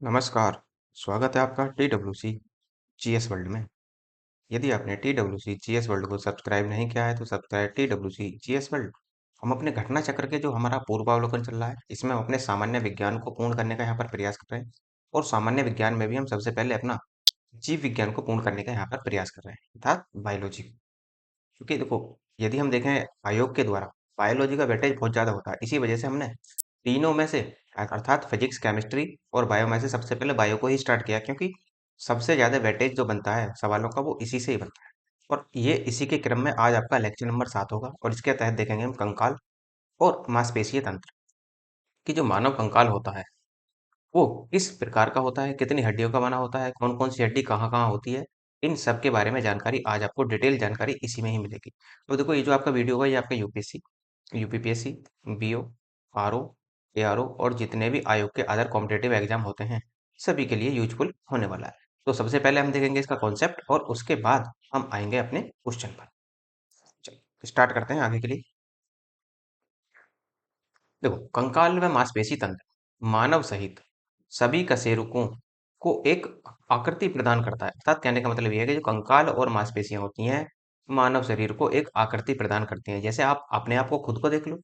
नमस्कार, स्वागत है आपका TWC जीएस वर्ल्ड में। यदि आपने TWC जीएस वर्ल्ड को सब्सक्राइब नहीं किया है तो सब्सक्राइब TWC जीएस वर्ल्ड। हम अपने घटना चक्र के जो हमारा पूर्वावलोकन चल रहा है इसमें हम अपने सामान्य विज्ञान को पूर्ण करने का यहाँ पर प्रयास कर रहे हैं। और सामान्य विज्ञान में भी हम सबसे पहले अपना जीव विज्ञान को पूर्ण करने का यहाँ पर प्रयास कर रहे हैं अर्थात बायोलॉजी। क्योंकि देखो, यदि हम देखें आयोग के द्वारा बायोलॉजी का वेटेज बहुत ज़्यादा होता है, इसी वजह से हमने तीनों में से अर्थात फिजिक्स, केमिस्ट्री और बायो में से सबसे पहले बायो को ही स्टार्ट किया, क्योंकि सबसे ज़्यादा वेटेज जो बनता है सवालों का वो इसी से ही बनता है। और ये इसी के क्रम में आज आपका लेक्चर नंबर 7 होगा और इसके तहत देखेंगे हम कंकाल और मांसपेशीय तंत्र कि जो मानव कंकाल होता है वो किस प्रकार का होता है, कितनी हड्डियों का बना होता है, कौन कौन सी हड्डी कहाँ कहाँ होती है। इन सब के बारे में जानकारी आज आपको डिटेल जानकारी इसी में ही मिलेगी। तो देखो, ये जो आपका वीडियो होगा ये आपका UPSC, UPPSC, BO, RO, ARO और जितने भी आयोग के अदर कॉम्पिटेटिव एग्जाम होते हैं सभी के लिए यूजफुल होने वाला है। तो सबसे पहले हम देखेंगे इसका कॉन्सेप्ट और उसके बाद हम आएंगे अपने क्वेश्चन पर। चलो स्टार्ट करते हैं आगे के लिए। देखो, कंकाल व मांसपेशी तंत्र मानव सहित सभी कशेरुकों को एक आकृति प्रदान करता है। अर्थात कहने का मतलब यह है कि जो कंकाल और मांसपेशियां होती हैं मानव शरीर को एक आकृति प्रदान करती हैं। जैसे आप अपने आप को खुद को देख लो,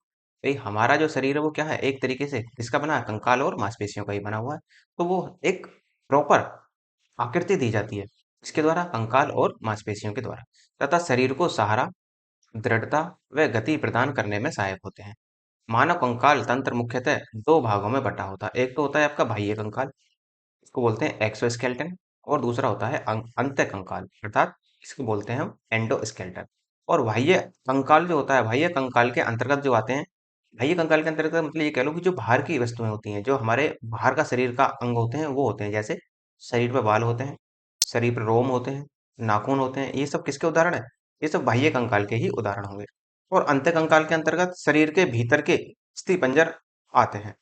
भाई हमारा जो शरीर है वो क्या है, एक तरीके से किसका बना है, कंकाल और मांसपेशियों का ही बना हुआ है। तो वो एक प्रॉपर आकृति दी जाती है इसके द्वारा, कंकाल और मांसपेशियों के द्वारा, तथा शरीर को सहारा, दृढ़ता व गति प्रदान करने में सहायक होते हैं। मानव कंकाल तंत्र मुख्यतः दो भागों में बटा होता है। एक तो होता है आपका बाह्य कंकाल, इसको बोलते हैं एक्सोस्केलेटन, और दूसरा होता है अंत्य कंकाल, अर्थात इसको बोलते हैं हम एंडोस्केलेटन। और बाह्य कंकाल जो होता है, बाह्य कंकाल के अंतर्गत जो आते हैं, बाह्य कंकाल के अंतर्गत मतलब ये कह लो कि जो बाहर की वस्तुएं होती हैं, जो हमारे बाहर का शरीर का अंग होते हैं वो होते हैं। जैसे शरीर पर बाल होते हैं, शरीर पर रोम होते हैं, नाखून होते हैं, ये सब किसके उदाहरण है, ये सब बाह्य कंकाल के ही उदाहरण होंगे। और अंत्य कंकाल के अंतर्गत शरीर के भीतर के अस्थि पंजर आते हैं।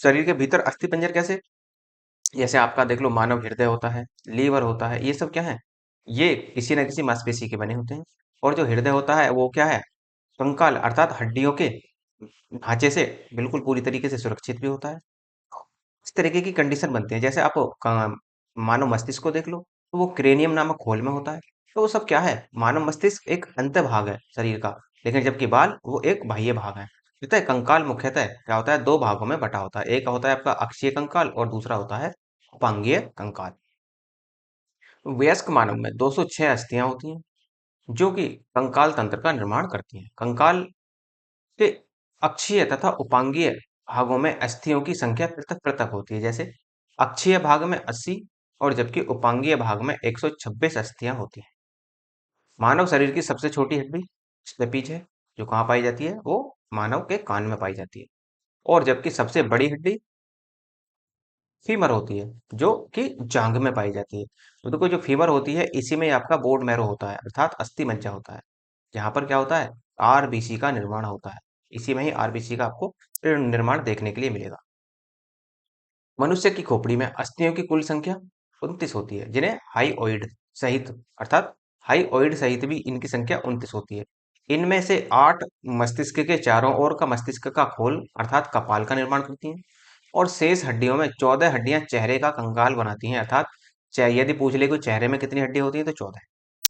शरीर के भीतर अस्थि पंजर कैसे, जैसे आपका देख लो मानव हृदय होता है, लीवर होता है, ये सब क्या है, ये किसी न किसी मांसपेशी के बने होते हैं। और जो हृदय होता है वो क्या है, कंकाल अर्थात हड्डियों के ढांचे से बिल्कुल पूरी तरीके से सुरक्षित भी होता है। इस तरीके की कंडीशन बनती है। जैसे आप मानव मस्तिष्क को देख लो, तो वो क्रेनियम नामक खोल में होता है। तो वो सब क्या है, मानव मस्तिष्क एक अंत भाग है शरीर का, लेकिन जबकि बाल वो एक बाह्य भाग है। है कंकाल मुख्यतः क्या होता है, दो भागों में बटा होता है। एक होता है आपका अक्षीय कंकाल और दूसरा होता है उपांगीय कंकाल। वयस्क मानव में 206 अस्थियां होती हैं जो कि कंकाल तंत्र का निर्माण करती हैं। कंकाल के अक्षीय तथा उपांगीय भागों में अस्थियों की संख्या पृथक पृथक होती है। जैसे अक्षीय भाग में 80 और जबकि उपांगीय भाग में 126 अस्थियां होती हैं। मानव शरीर की सबसे छोटी हड्डी स्टेपीज है, जो कहाँ पाई जाती है, वो मानव के कान में पाई जाती है। और जबकि सबसे बड़ी हड्डी फीमर होती है, जो कि जांघ में पाई जाती है। तो देखो, जो फीमर होती है इसी में आपका बोन मैरो होता है, अर्थात अस्थि मज्जा होता है। यहाँ पर क्या होता है, आरबीसी का निर्माण होता है। इसी में ही आरबीसी का आपको निर्माण देखने के लिए मिलेगा। मनुष्य की खोपड़ी में अस्थियों की कुल संख्या 29 होती है, जिन्हें हाइओइड सहित, अर्थात हाइओइड सहित भी इनकी संख्या 29 होती है। इनमें से 8 मस्तिष्क के चारों ओर का मस्तिष्क का खोल अर्थात कपाल का निर्माण करती हैं। और शेष हड्डियों में 14 हड्डियां चेहरे का कंकाल बनाती हैं, अर्थात यदि पूछ ले कि चेहरे में कितनी हड्डी होती है तो 14,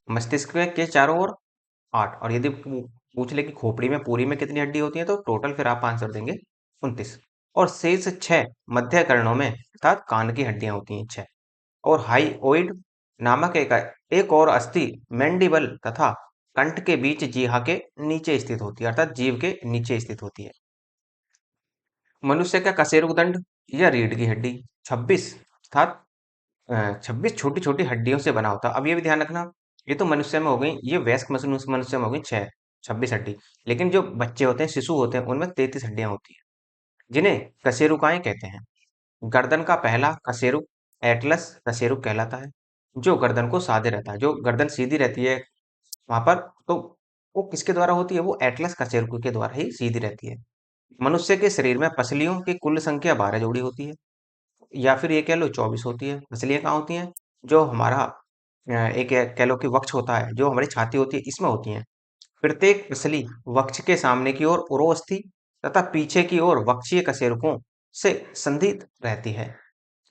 मस्तिष्क के चारों ओर 8, और यदि पूछ ले कि खोपड़ी में पूरी में कितनी हड्डी होती है तो टोटल फिर आप आंसर देंगे 29। और शेष 6 मध्य कर्णों में अर्थात कान की हड्डियां होती हैं 6। और हाइओइड नामक एक और अस्थि मैंडिबल तथा कंठ के बीच जीहा के नीचे स्थित होती है, अर्थात जीभ के नीचे स्थित होती है। मनुष्य का कशेरुकदंड या रीढ़ की हड्डी 26 अर्थात 26 छोटी छोटी हड्डियों से बना होता है। अब ये भी ध्यान रखना, ये तो मनुष्य में हो गई, ये वयस्क मनुष्य में हो गई 26 हड्डी। लेकिन जो बच्चे होते हैं, शिशु होते हैं, उनमें 33 हड्डियां होती हैं, जिन्हें कशेरुकाएं कहते हैं। गर्दन का पहला कशेरुक एटलस कशेरुक कहलाता है, जो गर्दन को साधे रहता है। जो गर्दन सीधी रहती है वहां पर, तो वो किसके द्वारा होती है, वो एटलस कशेरुक के द्वारा ही सीधी रहती है। मनुष्य के शरीर में पसलियों की कुल संख्या 12 जोड़ी होती है, या फिर ये कह लो 24 होती है। पसलियां कहाँ होती हैं, जो हमारा एक कह लो कि वक्ष होता है, जो हमारी छाती होती है, इसमें होती हैं। प्रत्येक पसली वक्ष के सामने की ओर उरोस्थि तथा पीछे की ओर वक्षीय कशेरुकों से संधित रहती है।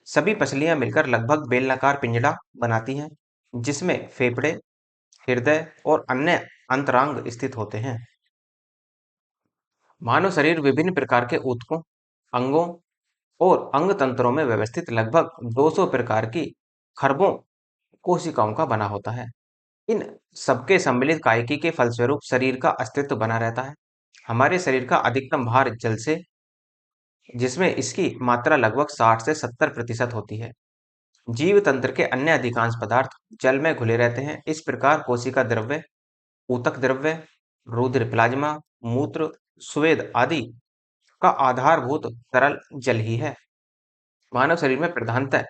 सभी पसलियां मिलकर लगभग बेलनाकार पिंजड़ा बनाती हैं, जिसमें फेफड़े, हृदय और अन्य अंतरांग स्थित होते हैं। मानव शरीर विभिन्न प्रकार के ऊतकों, अंगों और अंग तंत्रों में व्यवस्थित लगभग 200 प्रकार की खरबों कोशिकाओं का बना होता है। इन सबके सम्मिलित कायिकी के फलस्वरूप शरीर का अस्तित्व बना रहता है। हमारे शरीर का अधिकतम भार जल से, जिसमें इसकी मात्रा लगभग 60 से 70% होती है। जीव तंत्र के अन्य अधिकांश पदार्थ जल में घुले रहते हैं। इस प्रकार कोशिका द्रव्य, ऊतक द्रव्य, रुधिर प्लाज्मा, मूत्र, स्वेद आदि का आधारभूत तरल जल ही है। मानव शरीर में प्रधानतः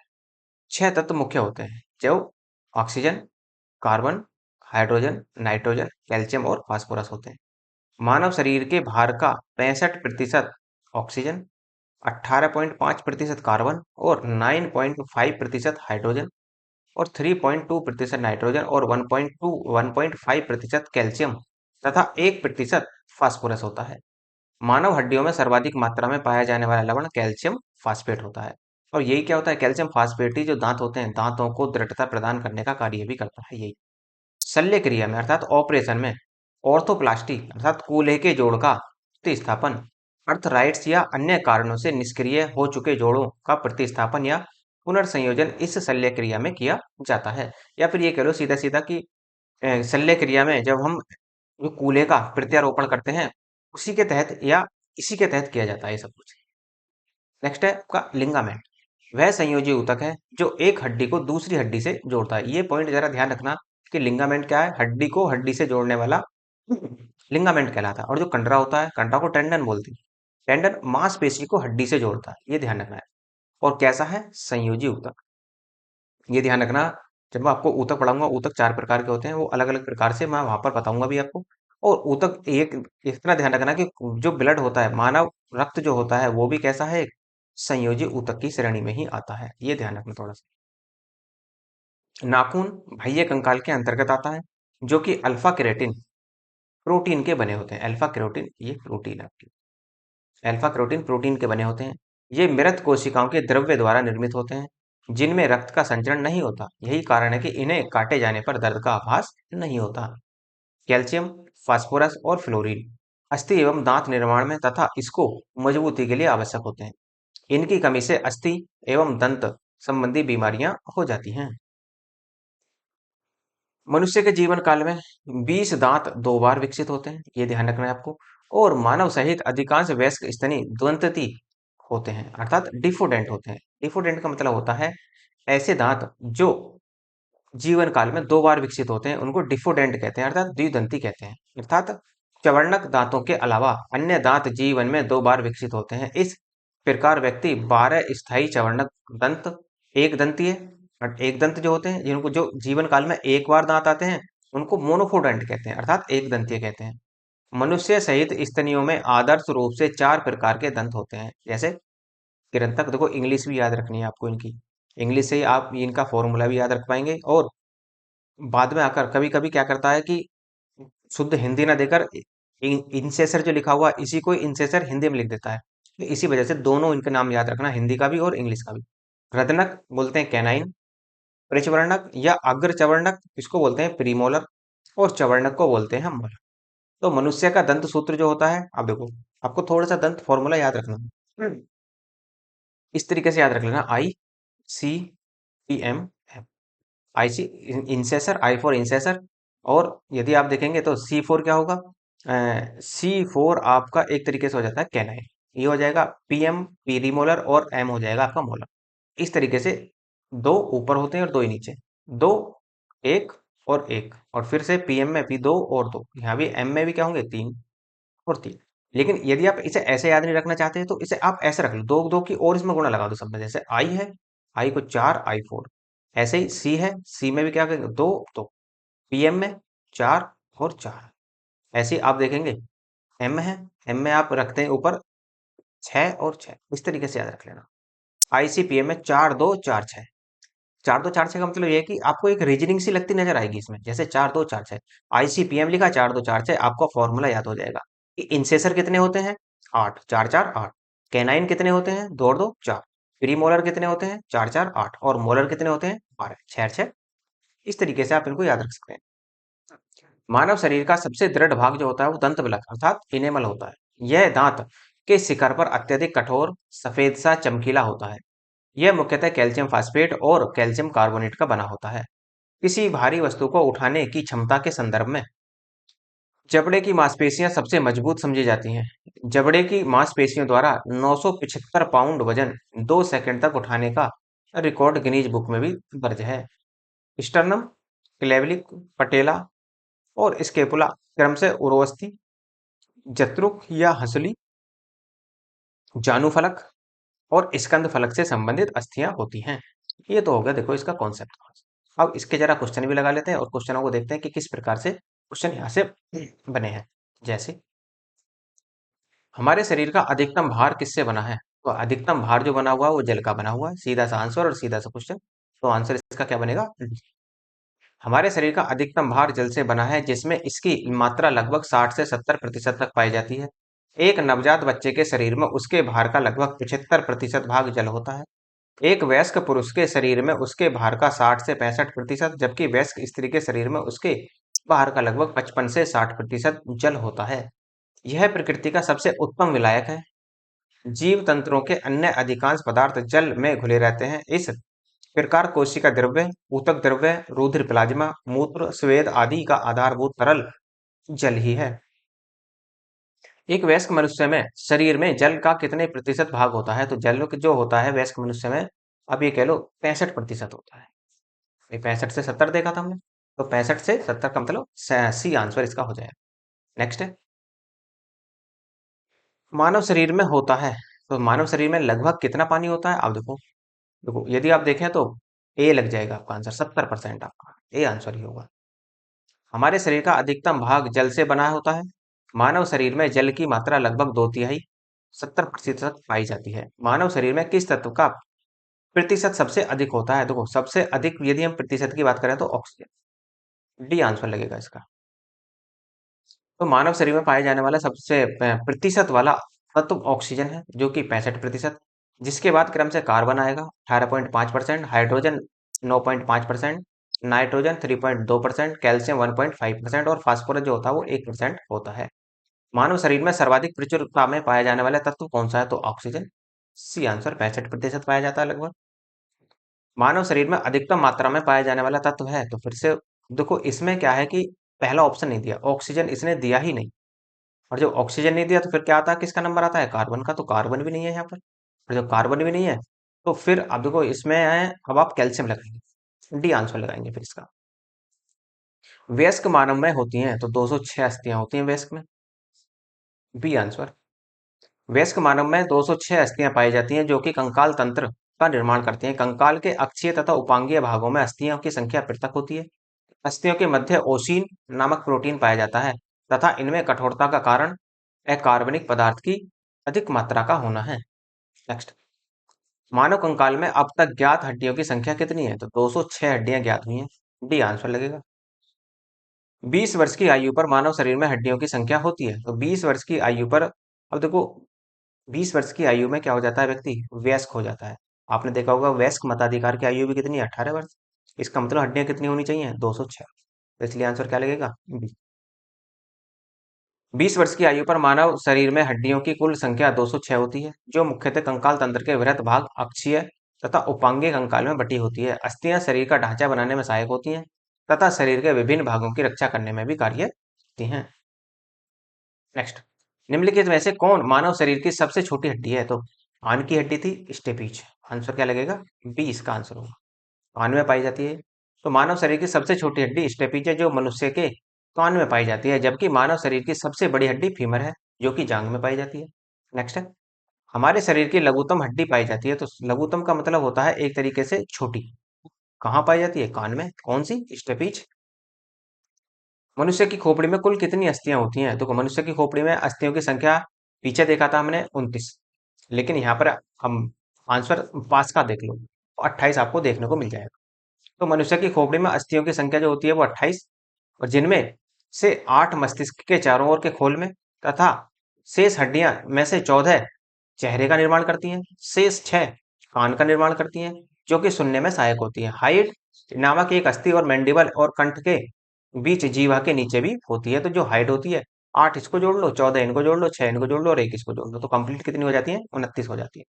6 तत्व मुख्य होते हैं, जो oxygen, carbon, hydrogen, nitrogen, calcium और फास्फोरस होते हैं। मानव शरीर के भार का 65% ऑक्सीजन, 18.5% कार्बन और 9.5% हाइड्रोजन और 3.2% नाइट्रोजन और 1.5% कैल्शियम तथा 1% फास्फोरस होता है। मानव हड्डियों में सर्वाधिक मात्रा में पाया जाने वाला लवण कैल्शियम फास्फेट होता है। और यही क्या होता है, कैल्शियम फास्फेट ही जो दांत होते हैं, दांतों को दृढ़ता प्रदान करने का कार्य भी करता है। यही शल्य क्रिया में अर्थात ऑपरेशन में ऑर्थोप्लास्टी अर्थात कूल्हे के जोड़ का प्रतिस्थापन, अर्थराइट्स या अन्य कारणों से निष्क्रिय हो चुके जोड़ों का प्रतिस्थापन या पुनर्संयोजन इस शल्य क्रिया में किया जाता है। या फिर ये कह लो सीधा सीधा कि शल्य क्रिया में जब हम जो कूल्हे का प्रत्यारोपण करते हैं, उसी के तहत या इसी के तहत किया जाता है ये सब कुछ। नेक्स्ट है आपका लिगामेंट। वह संयोजी ऊतक है जो एक हड्डी को दूसरी हड्डी से जोड़ता है। ये पॉइंट जरा ध्यान रखना कि लिगामेंट क्या है, हड्डी को हड्डी से जोड़ने वाला लिगामेंट कहलाता है। और जो कंडरा होता है, कंडरा को टेंडन बोलते हैं। टेंडन मांसपेशी को हड्डी से जोड़ता है, ये ध्यान रखना है। और कैसा है, संयोजी ऊतक। ये ध्यान रखना, जब मैं आपको ऊतक पढ़ाऊंगा, ऊतक 4 प्रकार के होते हैं, वो अलग अलग प्रकार से मैं वहां पर बताऊंगा भी आपको। और ऊतक एक इतना ध्यान रखना कि जो ब्लड होता है, मानव रक्त जो होता है, वो भी कैसा है, संयोजी ऊतक की श्रेणी में ही आता है। ये ध्यान रखना थोड़ा सा। नाखून बाह्य कंकाल के अंतर्गत आता है, जो कि अल्फा केराटिन प्रोटीन के बने होते हैं। अल्फा केरोटीन ये प्रोटीन है आपकी, अल्फा केरोटीन प्रोटीन के बने होते हैं। ये मृत कोशिकाओं के द्रव्य द्वारा निर्मित होते हैं, जिनमें रक्त का संचरण नहीं होता। यही कारण है कि इन्हें काटे जाने पर दर्द का आभास नहीं होता। कैल्शियम, फास्फोरस और फ्लोरीन अस्थि एवं दांत निर्माण में तथा इसको मजबूती के लिए आवश्यक होते हैं। इनकी कमी से अस्थि एवं दंत संबंधी बीमारियां हो जाती हैं। मनुष्य के जीवन काल में 20 दांत 2 बार विकसित होते हैं, ये ध्यान रखना है आपको। और मानव सहित अधिकांश वयस्क स्तनी द्वंतति होते हैं, अर्थात डिफोडेंट होते हैं। डिफोडेंट का मतलब होता है ऐसे दांत जो जीवन काल में 2 बार विकसित होते हैं, उनको डिफोडेंट कहते हैं, अर्थात द्विदंती कहते हैं। अर्थात चवर्णक दांतों के अलावा अन्य दांत जीवन में 2 बार विकसित होते हैं। इस प्रकार व्यक्ति 12 स्थायी चवर्णक दंत, एक दंतीय और एक दंत जो होते हैं, जिनको जो जीवन काल में 1 बार दांत आते हैं, उनको मोनोफोडेंट कहते हैं, अर्थात एक दंतीय कहते हैं। मनुष्य सहित स्तनियों में आदर्श रूप से 4 प्रकार के दंत होते हैं। जैसे कृंतक, देखो इंग्लिश भी याद रखनी है आपको इनकी, इंग्लिश से ही आप इनका फॉर्मूला भी याद रख पाएंगे। और बाद में आकर कभी कभी क्या करता है कि शुद्ध हिंदी ना देकर इंसेसर जो लिखा हुआ इसी को इंसेसर हिंदी में लिख देता है। तो इसी वजह से दोनों इनके नाम याद रखना, हिंदी का भी और इंग्लिश का भी। रदनक बोलते हैं कैनाइन, परिचवर्णक या अग्र चवर्णक इसको बोलते हैं प्रीमोलर, और चवर्णक को बोलते हैं मोलर। तो मनुष्य का दंत सूत्र जो होता है, आप देखो आपको थोड़ा सा दंत फॉर्मूला याद रखना। इस तरीके से याद रख लेना, I C P M, IC incisor, I for incisor. और यदि आप देखेंगे तो सी फोर क्या होगा, सी फोर आपका एक तरीके से हो जाता है कैनाइन, ये हो जाएगा पीएम पीरीमोलर, और एम हो जाएगा आपका मोलर। इस तरीके से 2 ऊपर होते हैं और 2 ही नीचे, 2 1 और 1, और फिर से पीएम में भी 2 और 2, यहाँ भी एम में भी क्या होंगे 3 और 3। लेकिन यदि आप इसे ऐसे याद नहीं रखना चाहते तो इसे आप ऐसे रख लो, 2 2 की और इसमें गुणा लगा दो सब में। जैसे आई है, आई को 4, आई 4। ऐसे ही सी है, सी में भी क्या करेंगे 2 2, पीएम में 4 और 4। ऐसे ही आप देखेंगे एम है, एम में आप रखते हैं ऊपर 6 और 6। इस तरीके से याद रख लेना। आईसीपीएम में 4 2 4 6, 4 2 4 6 का मतलब ये है कि आपको एक रीजनिंग सी लगती नजर आएगी इसमें, जैसे 4 2 4 6, आईसीपीएम लिखा 4 2 4 6, आपका फॉर्मूला याद हो जाएगा कि इंसेसर कितने होते हैं 8, 4 4 8, कैनाइन कितने होते हैं 2 और 2 4, प्री मोलर कितने होते हैं? 4 4 8। और मोलर कितने होते हैं? 12 6 6। इस तरीके से आप इनको याद रख सकते हैं। मानव शरीर का सबसे दृढ़ भाग जो होता है वो दंत विलक अर्थात इनेमल होता है। यह दांत के शिखर पर अत्यधिक कठोर सफेद सा चमकीला होता है। यह मुख्यतः कैल्शियम फास्फेट और कैल्शियम कार्बोनेट का बना होता है। किसी भारी वस्तु को उठाने की क्षमता के संदर्भ में जबड़े की मांसपेशियां सबसे मजबूत समझी जाती हैं। जबड़े की मांसपेशियों द्वारा 975 पाउंड वजन 2 सेकंड तक उठाने का रिकॉर्ड गिनीज बुक में भी दर्ज है। स्टर्नम, क्लेविक, पटेला और स्केपुला क्रम से उर्वस्थि, जत्रुक या हंसली, जानुफलक और स्कंद फलक से संबंधित अस्थियां होती हैं। ये तो हो गया देखो इसका कॉन्सेप्ट। अब इसके जरा क्वेश्चन भी लगा लेते हैं और क्वेश्चनों को देखते हैं कि किस प्रकार से क्वेश्चन यहाँ से बने हैं। जैसे हमारे शरीर का अधिकतम भार किससे बना है? तो अधिकतम भार जो बना हुआ है वो जल का बना हुआ है। सीधा सा आंसर और सीधा सा क्वेश्चन। तो आंसर इसका क्या बनेगा? हमारे शरीर का अधिकतम भार जल से बना है, जिसमें इसकी मात्रा लगभग 60 से 70% तक पाई जाती है। एक नवजात बच्चे के शरीर में उसके भार का लगभग 75% भाग जल होता है। एक वयस्क पुरुष के शरीर में उसके भार का 60 से 65%, जबकि वयस्क स्त्री के शरीर में उसके भार का लगभग 55 से 60% जल होता है। यह प्रकृति का सबसे उत्तम विलायक है। जीव तंत्रों के अन्य अधिकांश पदार्थ जल में घुले रहते हैं। इस प्रकार कोशिका द्रव्य, ऊतक द्रव्य, रुधिर, प्लाज्मा, मूत्र, स्वेद आदि का आधारभूत तरल जल ही है। एक वयस्क मनुष्य में शरीर में जल का कितने प्रतिशत भाग होता है? तो जल जो होता है वयस्क मनुष्य में, अब ये कह लो 65% होता है। ये 65 से 70 देखा था हमने, तो 65 से 70 का मतलब सी आंसर इसका हो जाएगा। नेक्स्ट है, मानव शरीर में होता है, तो मानव शरीर में लगभग कितना पानी होता है? आप देखो, देखो यदि आप देखें तो ए लग जाएगा आपका आंसर, 70% आपका ए आंसर ही होगा। हमारे शरीर का अधिकतम भाग जल से बना होता है। मानव शरीर में जल की मात्रा लगभग 2/3 70% पाई जाती है। मानव शरीर में किस तत्व का प्रतिशत सबसे अधिक होता है? देखो सबसे अधिक यदि हम प्रतिशत की बात करें तो ऑक्सीजन, डी आंसर लगेगा इसका। तो मानव शरीर में पाए जाने वाला सबसे प्रतिशत वाला तत्व ऑक्सीजन है, जो कि 65%। जिसके बाद क्रम से कार्बन आएगा 18.5%, हाइड्रोजन 9.5%, नाइट्रोजन 3.2%, कैल्शियम 1.5% और फास्फोरस जो होता है वो 1% होता है। मानव शरीर में सर्वाधिक प्रचुरता में पाया जाने वाला तत्व कौन सा है? तो ऑक्सीजन, सी आंसर 65% पाया जाता है लगभग। मानव शरीर में अधिकतम मात्रा में पाया जाने वाला तत्व है, तो फिर से देखो इसमें क्या है कि पहला ऑप्शन नहीं दिया, ऑक्सीजन इसने दिया ही नहीं। और जब ऑक्सीजन नहीं दिया तो फिर क्या आता है, किसका नंबर आता है? कार्बन का। तो कार्बन भी नहीं है यहाँ पर, और जब कार्बन भी नहीं है तो फिर अब देखो इसमें है, अब आप कैल्शियम लगाएंगे, डी आंसर लगाएंगे फिर इसका। वयस्क मानव में होती हैं तो 206 अस्थियां होती हैं वयस्क में, बी आंसर। वयस्क मानव में 206 अस्थियां पाई जाती हैं, जो कि कंकाल तंत्र का निर्माण करती हैं। कंकाल के अक्षीय तथा उपांगीय भागों में अस्थियों की संख्या पृथक होती है। अस्थियों के मध्य ओसीन नामक प्रोटीन पाया जाता है तथा इनमें कठोरता का कारण अकार्बनिक पदार्थ की अधिक मात्रा का होना है। नेक्स्ट, मानव कंकाल में अब तक ज्ञात हड्डियों की संख्या कितनी है? तो 206 हड्डियां ज्ञात हुई हैं, डी आंसर लगेगा। 20 वर्ष की आयु पर मानव शरीर में हड्डियों की संख्या होती है, तो 20 वर्ष की आयु पर, अब देखो 20 वर्ष की आयु में क्या हो जाता है व्यक्ति? वयस्क हो जाता है। आपने देखा होगा वयस्क मताधिकार की आयु भी कितनी है? 18 वर्ष। इसका मतलब हड्डियां कितनी होनी चाहिए? 206। तो इसलिए आंसर क्या लगेगा? बी। 20 वर्ष की आयु पर मानव शरीर में हड्डियों की कुल संख्या 206 होती है, जो मुख्यतः कंकाल तंत्र के वृहत भाग, अक्षीय तथा उपांगीय कंकाल में बटी होती है। अस्थियां शरीर का ढांचा बनाने में सहायक होती हैं तथा शरीर के विभिन्न भागों की रक्षा करने में भी कार्य करती हैं। नेक्स्ट, निम्नलिखित में से कौन मानव शरीर की सबसे छोटी हड्डी है? तो कान की हड्डी थी स्टेपीज, आंसर क्या लगेगा? बी इसका आंसर होगा। कान में पाई जाती है। तो मानव शरीर की सबसे छोटी हड्डी स्टेपीज है, जो मनुष्य के कान में पाई जाती है, जबकि मानव शरीर की सबसे बड़ी हड्डी फीमर है, जो कि जांग में पाई जाती है। नेक्स्ट है, हमारे शरीर की लघुतम हड्डी पाई जाती है, तो लघुतम का मतलब होता है एक तरीके से छोटी। कहाँ पाई जाती है? कान में। कौन सी? स्टेपीज। मनुष्य की खोपड़ी में कुल कितनी अस्थियां होती हैं? तो मनुष्य की खोपड़ी में अस्थियों की संख्या पीछे देखा था हमने 29, लेकिन यहाँ पर हम आंसर पास का देख लो, 28 आपको देखने को मिल जाएगा। तो मनुष्य की खोपड़ी में अस्थियों की संख्या जो होती है वो 28, और जिनमें से 8 मस्तिष्क के चारों ओर के खोल में तथा शेष हड्डियां में से 14 चेहरे का निर्माण करती हैं। शेष 6 कान का निर्माण करती हैं, जो कि सुनने में सहायक होती है। हाइट नामक एक अस्थि और मैंडिबल और कंठ के बीच जीवा के नीचे भी होती है। तो जो हाइट होती है, 8 इसको जोड़ लो, 14 इनको जोड़ लो, 6 इनको जोड़ लो और 1 इसको जोड़ लो, तो कंप्लीट कितनी हो जाती है? 29 हो जाती है।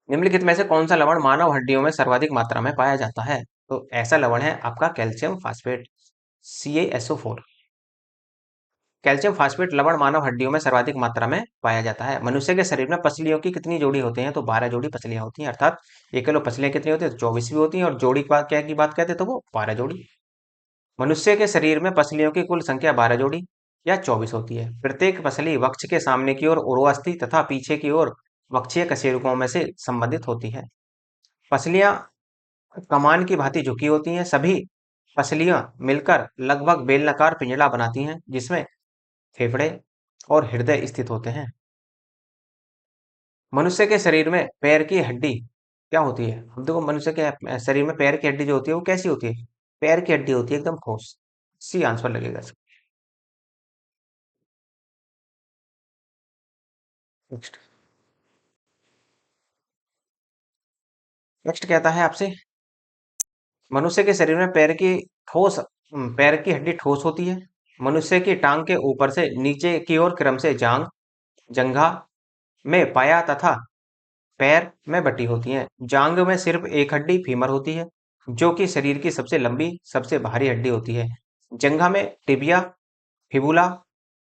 निम्नलिखित में से कौन सा लवण मानव हड्डियों में सर्वाधिक मात्रा में पाया जाता है? तो ऐसा लवण है आपका calcium phosphate, CaSO4। Calcium phosphate लवण मानव हड्डियों में सर्वाधिक मात्रा में पाया जाता है। मनुष्य के शरीर में पसलियों की कितनी जोड़ी होती हैं? तो 12 जोड़ी पसलियां होती हैं, अर्थात एक किलो पसलियां कितनी होती है? तो 24 भी होती हैं, और जोड़ी की बात क्या की बात कहते हैं तो वो 12 जोड़ी। मनुष्य के शरीर में पसलियों की कुल संख्या 12 जोड़ी या 24 होती है। प्रत्येक पसली वक्ष के सामने की ओर उर्वास्थि तथा पीछे की ओर वक्षीय कशेरुकों में से संबंधित होती है। पसलियां कमान की भांति झुकी होती हैं। सभी पसलियां मिलकर लगभग बेलनाकार पिंजरा बनाती हैं, जिसमें फेफड़े और हृदय स्थित होते हैं। मनुष्य के शरीर में पैर की हड्डी क्या होती है? अब देखो, मनुष्य के शरीर में पैर की हड्डी जो होती है वो कैसी होती है? पैर की हड्डी होती है एकदम ठोस। सी आंसर लगेगा इसका। नेक्स्ट। नेक्स्ट कहता है आपसे, मनुष्य के शरीर में पैर की हड्डी ठोस होती है। मनुष्य की टांग के ऊपर से नीचे की ओर क्रम से जंघा में पाया तथा पैर में बटी होती हैं। जांग में सिर्फ एक हड्डी फीमर होती है, जो कि शरीर की सबसे लंबी सबसे भारी हड्डी होती है। जंघा में टिबिया, फिबुला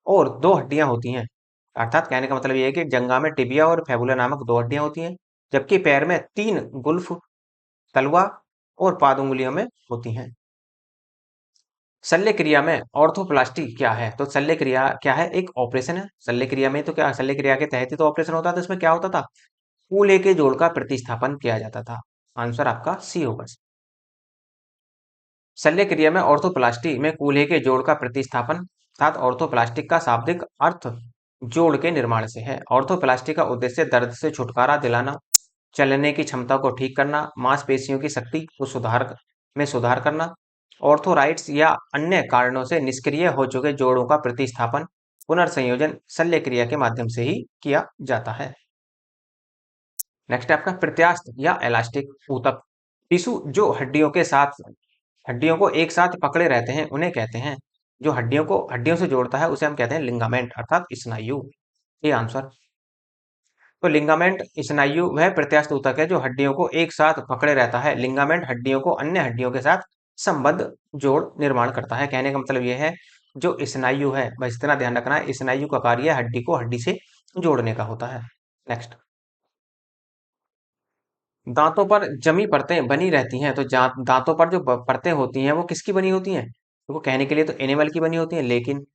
और दो हड्डियां होती हैं। अर्थात कहने का मतलब यह है कि जंघा में टिबिया और फेबुला नामक दो हड्डियां होती हैं, जबकि पैर में तीन गुल्फ, तलवा और पाद उंगलियों में होती हैं। शल्य क्रिया में ऑर्थोप्लास्टी क्या है? तो शल्य क्रिया क्या है? एक ऑपरेशन है। शल्य क्रिया में तो क्या, शल्य क्रिया के तहत ही तो ऑपरेशन होता था। तो इसमें क्या होता था? कूल्हे के जोड़ का प्रतिस्थापन किया जाता था। आंसर आपका सी होगा। शल्य क्रिया में ऑर्थोप्लास्टी में कूल्हे के जोड़ का प्रतिस्थापन, अर्थात ऑर्थोप्लास्टिक का शाब्दिक अर्थ जोड़ के निर्माण से है। ऑर्थोप्लास्टी का उद्देश्य दर्द से छुटकारा दिलाना, चलने की क्षमता को ठीक करना, मांसपेशियों की शक्ति को सुधार करना, ऑर्थोराइट्स या अन्य कारणों से निष्क्रिय हो चुके जोड़ों का प्रतिस्थापन, पुनर्संयोजन शल्य क्रिया के माध्यम से ही किया जाता है। नेक्स्ट है आपका प्रत्यास्थ या इलास्टिक ऊतक। टिश्यू जो हड्डियों को एक साथ पकड़े रहते हैं उन्हें कहते हैं, जो हड्डियों से जोड़ता है उसे हम कहते हैं लिंगामेंट, अर्थात स्नायु। ये आंसर। तो लिंगामेंट स्नायु वह प्रत्यास्थ ऊतक है जो हड्डियों को एक साथ पकड़े रहता है। लिंगामेंट हड्डियों को अन्य हड्डियों के साथ संबद्ध जोड़ निर्माण करता है। कहने का मतलब यह है, जो स्नायु है, बस इतना ध्यान रखना है, स्नायु का कार्य हड्डी को हड्डी से जोड़ने का होता है। नेक्स्ट। दांतों पर जमी परतें बनी रहती हैं। तो दांतों पर जो परतें होती हैं वो किसकी बनी होती हैं? तो वो कहने के लिए तो एनिमल की बनी होती हैं, लेकिन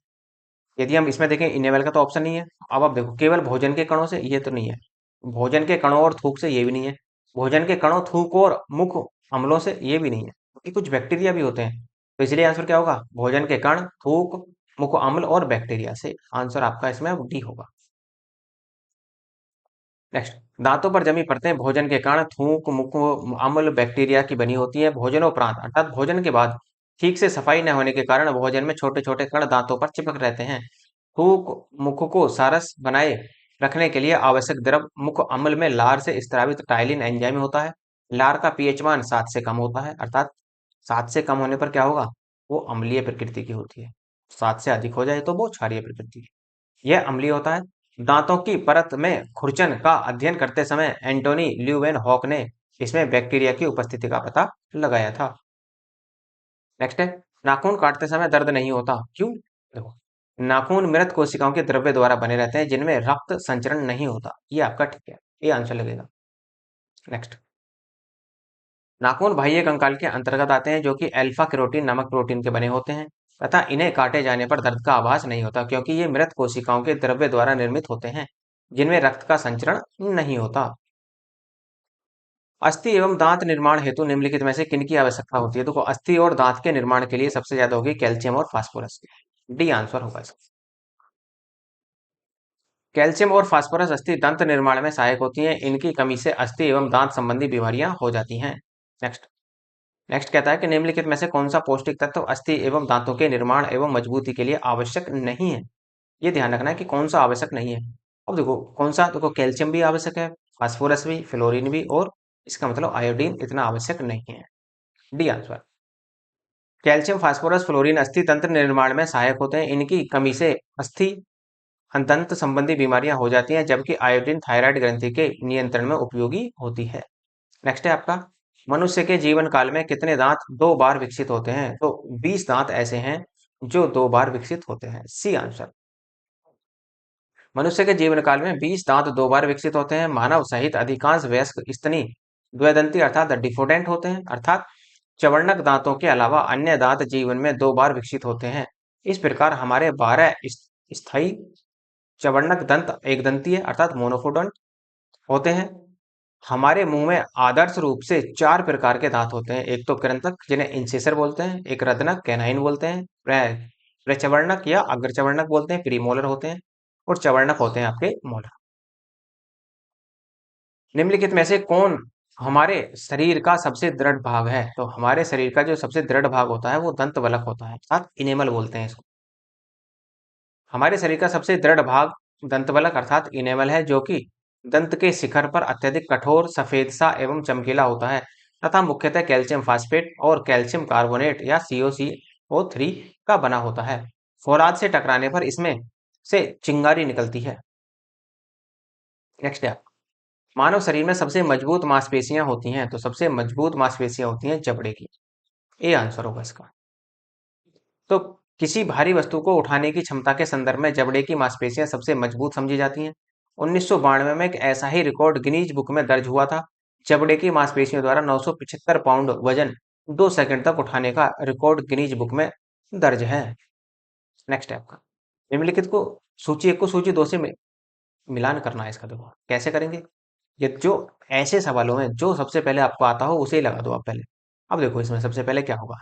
यदि हम इसमें देखें इनेवल का तो ऑप्शन नहीं है। अब आप देखो, केवल भोजन के कणों से ये तो नहीं है, भोजन के कणों और थूक से ये भी नहीं है, भोजन के कणों, थूक और मुख अम्लों से ये भी नहीं है, क्योंकि कुछ बैक्टीरिया भी होते हैं। तो इसलिए आंसर क्या होगा? भोजन के कण, थूक, मुख अम्ल और बैक्टीरिया से। आंसर आपका इसमें डी होगा। नेक्स्ट। दांतों पर जमी परतें भोजन के कण, थूक, मुख अम्ल, बैक्टीरिया की बनी होती है। भोजनोपरांत अर्थात भोजन के बाद ठीक से सफाई न होने के कारण भोजन में छोटे छोटे कण दांतों पर चिपक रहते हैं। थूक मुख को सारस बनाए रखने के लिए आवश्यक द्रव मुख अम्ल में लार से स्त्रावित टाइलिन एंजाइम होता है। लार का पीएच मान 7 से कम होता है, अर्थात 7 से कम होने पर क्या होगा? वो अम्लीय प्रकृति की होती है। 7 से अधिक हो जाए तो वो क्षारीय प्रकृति की। यह अम्लीय होता है। दांतों की परत में खुरचन का अध्ययन करते समय एंटोनी ल्यूवेनहॉक ने इसमें बैक्टीरिया की उपस्थिति का पता लगाया था। नेक्स्ट है, नाखून काटते समय दर्द नहीं होता, क्यों? देखो, नाखून मृत कोशिकाओं के द्रव्य द्वारा बने रहते हैं जिनमें रक्त संचरण नहीं होता। ये आपका ठीक है, ये आंसर लगेगा। नेक्स्ट। नाखून बाह्य कंकाल के अंतर्गत आते हैं, जो कि अल्फा केरोटीन नामक प्रोटीन के बने होते हैं, तथा इन्हें काटे जाने पर दर्द का आभास नहीं होता, क्योंकि ये मृत कोशिकाओं के द्रव्य द्वारा निर्मित होते हैं जिनमें रक्त का संचरण नहीं होता। अस्थि एवं दांत निर्माण हेतु निम्नलिखित में से किनकी आवश्यकता होती है? तो अस्थि और दांत के निर्माण के लिए सबसे ज्यादा होगी कैल्शियम और फास्फोरस की। डी आंसर होगा इसका। कैल्शियम और फास्फोरस अस्थि दंत निर्माण में सहायक होती हैं। इनकी कमी से अस्थि एवं दांत संबंधी बीमारियां हो जाती हैं। नेक्स्ट। नेक्स्ट कहता है कि निम्नलिखित में से कौन सा पौष्टिक तत्व अस्थि एवं दांतों के निर्माण एवं मजबूती के लिए आवश्यक नहीं है? ये ध्यान रखना है कि कौन सा आवश्यक नहीं है। अब देखो कौन सा, देखो कैल्शियम भी आवश्यक है, फास्फोरस भी, फ्लोरीन भी, और इसका मतलब आयोडीन इतना आवश्यक नहीं है। D answer. Calcium, phosphorus, fluorine अस्थि तंत्र निर्माण में सहायक होते हैं। इनकी कमी से अस्थि दंत संबंधी बीमारियां हो जाती हैं, जबकि आयोडीन थायराइड ग्रंथि के नियंत्रण में उपयोगी होती है। नेक्स्ट है आपका, मनुष्य के जीवन काल में कितने दांत 2 बार विकसित होते हैं? तो 20 दांत ऐसे हैं जो 2 बार विकसित होते हैं। C answer. मनुष्य के जीवन काल में 20 दांत 2 बार विकसित होते हैं। मानव सहित अधिकांश वयस्क स्तनी द्विदंती अर्थात डिफोडेंट होते हैं, अर्थात चवर्णक दांतों के अलावा अन्य दांत जीवन में 2 बार विकसित होते हैं। इस प्रकार हमारे 12 स्थायी चवर्णक दंत एक दंती है अर्थात मोनोफोडोंट होते हैं। हमारे मुंह में आदर्श रूप से 4 प्रकार के दांत होते हैं। एक तो कृंतक जिन्हें इंसिसर बोलते हैं, एक रत्नक कैनाइन बोलते हैं, प्रचवर्णक या अग्रचवर्णक बोलते हैं, प्रीमोलर होते हैं, और चवर्णक होते हैं आपके मोलर। निम्नलिखित में से कौन हमारे शरीर का सबसे दृढ़ भाग है? तो हमारे शरीर का जो सबसे दृढ़ भाग होता है वो दंत वलक होता है अर्थात इनेमल बोलते हैं इसको। हमारे शरीर का सबसे दृढ़ भाग दंतवलक अर्थात इनेमल है, जो कि दंत के शिखर पर अत्यधिक कठोर, सफेद सा एवं चमकीला होता है तथा मुख्यतः कैल्शियम फास्फेट और कैल्शियम कार्बोनेट या CoCO3 का बना होता है। फौलाद से टकराने पर इसमें से चिंगारी निकलती है। नेक्स्ट है, मानव शरीर में सबसे मजबूत मांसपेशियां होती हैं। तो सबसे मजबूत मांसपेशियां होती हैं जबड़े की। ए आंसर होगा इसका। तो किसी भारी वस्तु को उठाने की क्षमता के संदर्भ में जबड़े की मांसपेशियां सबसे मजबूत समझी जाती हैं। 1992 में एक ऐसा ही रिकॉर्ड गिनीज बुक में दर्ज हुआ था। जबड़े की मांसपेशियों द्वारा 975 पाउंड वजन 2 सेकंड तक उठाने का रिकॉर्ड गिनीज बुक में दर्ज है। नेक्स्ट है आपका, निम्नलिखित को सूची 1 को सूची 2 से मिलान करना है। इसका देखो कैसे करेंगे। ये जो ऐसे सवालों में जो सबसे पहले आपको आता हो उसे ही लगा दो आप पहले। अब देखो इसमें सबसे पहले क्या होगा।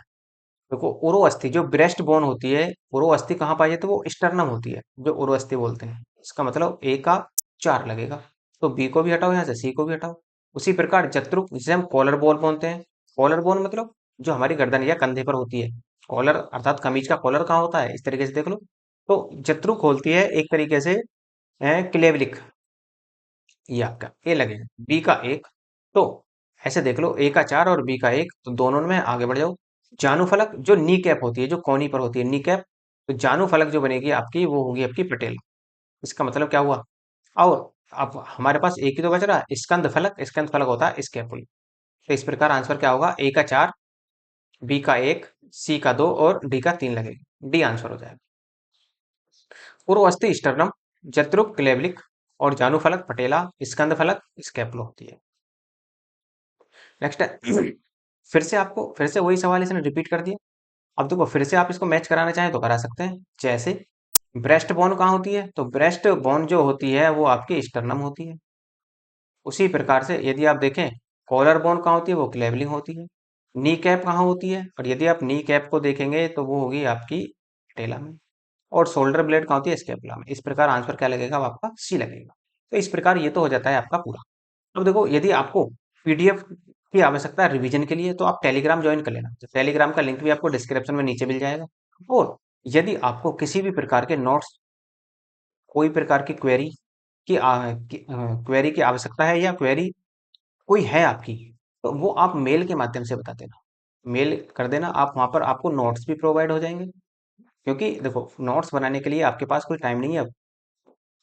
देखो उरो अस्थि जो ब्रेस्ट बोन होती है, उरो अस्थि कहाँ पाई जाती है? वो स्टर्नम होती है जो उरो अस्थि बोलते हैं। इसका मतलब ए का 4 लगेगा। तो बी को भी हटाओ, यहाँ से सी को भी हटाओ। उसी प्रकार जत्रुक जिसे हम कॉलर बोन बोलते हैं। कॉलर बोन मतलब जो हमारी गर्दन या कंधे पर होती है। कॉलर अर्थात कमीज का कॉलर कहाँ होता है, इस तरीके से देख लो। तो जत्रुक होती है एक तरीके से क्लेवलिक, ये आपका ए लगेगा। बी का 1, तो ऐसे देख लो, ए का 4 और बी का 1, तो दोनों में आगे बढ़ जाओ। जानु फलक जो नी कैप होती है, जो कोनी पर होती है नी कैप, तो जानु फलक जो बनेगी आपकी वो होगी आपकी पटेल। इसका मतलब क्या हुआ? और अब हमारे पास एक ही तो बच रहा है, स्कंद फलक। स्कंद फलक होता है स्कैपुल। तो इस प्रकार आंसर क्या होगा? ए का 4, बी का 1, सी का 2 और डी का 3 लगेगा। डी आंसर हो जाएगा। पूर्व स्टर्नम, जत्रुक क्लेवलिक और जानु फलक पटेला, स्कंद फलक स्कैपुल होती है। नेक्स्ट है फिर से वही सवाल इसने रिपीट कर दिया। अब देखो फिर से आप इसको मैच कराना चाहें तो करा सकते हैं। जैसे ब्रेस्ट बोन कहाँ होती है? तो ब्रेस्ट बोन जो होती है वो आपकी स्टर्नम होती है। उसी प्रकार से यदि आप देखें, कॉलर बोन कहाँ होती है? वो क्लेवलिंग होती है। नी कैप कहाँ होती है? और यदि आप नी कैप को देखेंगे तो वो होगी आपकी टेला में। और शोल्डर ब्लेड कहाँ होती है? स्कैपुला में। इस प्रकार आंसर क्या लगेगा? अब आपका सी लगेगा। तो इस प्रकार ये तो हो जाता है आपका पूरा। अब देखो यदि आपको पीडीएफ की आवश्यकता है रिवीजन के लिए तो आप टेलीग्राम ज्वाइन कर लेना। तो टेलीग्राम का लिंक भी आपको डिस्क्रिप्शन में नीचे मिल जाएगा। और यदि आपको किसी भी प्रकार के नोट्स, कोई प्रकार की क्वेरी की आवश्यकता है या क्वेरी कोई है आपकी, तो वो आप मेल के माध्यम से बता देना। मेल कर देना आप, वहां पर आपको नोट्स भी प्रोवाइड हो जाएंगे। क्योंकि देखो नोट्स बनाने के लिए आपके पास कोई टाइम नहीं है। अब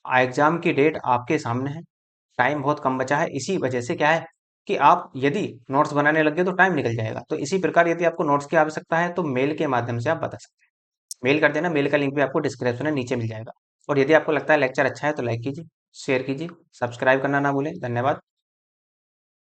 एग्जाम की डेट आपके सामने है, टाइम बहुत कम बचा है। इसी वजह से क्या है कि आप यदि नोट्स बनाने लग गए तो टाइम निकल जाएगा। तो इसी प्रकार यदि आपको नोट्स की आवश्यकता है तो मेल के माध्यम से आप बता सकते हैं। मेल कर देना, मेल का लिंक भी आपको डिस्क्रिप्शन में नीचे मिल जाएगा। और यदि आपको लगता है लेक्चर अच्छा है तो लाइक कीजिए, शेयर कीजिए, सब्सक्राइब करना ना भूलें। धन्यवाद।